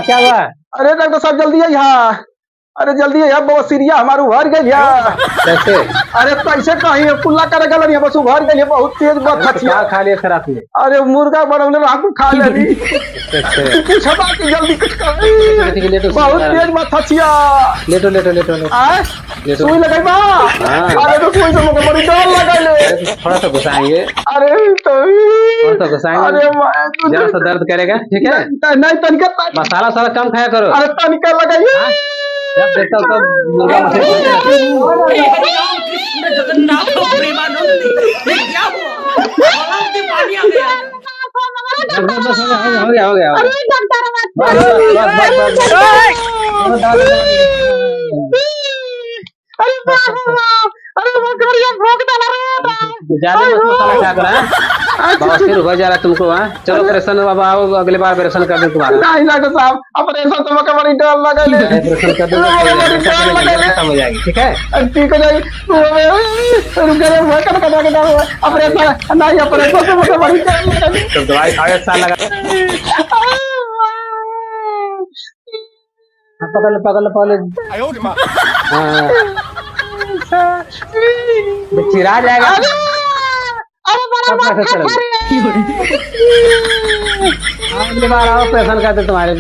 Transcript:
क्या हुआ? अरे डॉक्टर साहब जल्दी है यहाँ। अरे जल्दी है यहाँ, बवसीरिया हमारे उभर गई यार। कैसे? अरे कैसे कहीं कुल्ला करे गल नहीं, बस उभर गई बहुत तेज क्या बखचिया। खा लिया सर आपने? अरे मुर्गा बनवले रात खा लेनी। कैसे? कुछ बात जल्दी कुछ कर। लेटो, बहुत तेज बखचिया। लेटो लेटो लेटो लेटो। आए लेटो। सुई लगाई बा। हाँ। अरे तो सुई से मुझे बड़ी डर लगाई ले। अरे तो थोड़ा सा घुसाएंगे, अरे तो थोड़ा सा घुसाएंगे, अरे जरा सा दर्द करेगा, ठीक है? नहीं तनिका मसाला सारा कम खाया करो। अरे तनिका लगाइए। जब देखता हूँ तब मुर्गा मछली कृष्ण जगन्नाथ प्रेमानंद ये क्या हुआ? गलाव में पानी आ गया। बस हो गया हो गया। अरे ज्यादा मसाला खा कर बवासीर हो जा रहा तुमको। हाँ चलो ऑपरेशन, अब आओ अगले बार ऑपरेशन कर दे तुम्हारा। नहीं डॉक्टर साहब ऑपरेशन तो मुझे बड़ी डर लगा ले। ऑपरेशन कर दे खत्म हो जाएगी, ठीक है? ठीक हो जाएगी। रुक जा मैं कर के ऑपरेशन नहीं, ऑपरेशन तो मुझे बड़ी डर लगा ले। तो दवाई खाओ, 1 साल लगा। पकड़ पकड़ पकड़। चिरा जाएगा। सब कैसे चलेगा? अगली बार आओ ऑपरेशन कर दे तुम्हारे।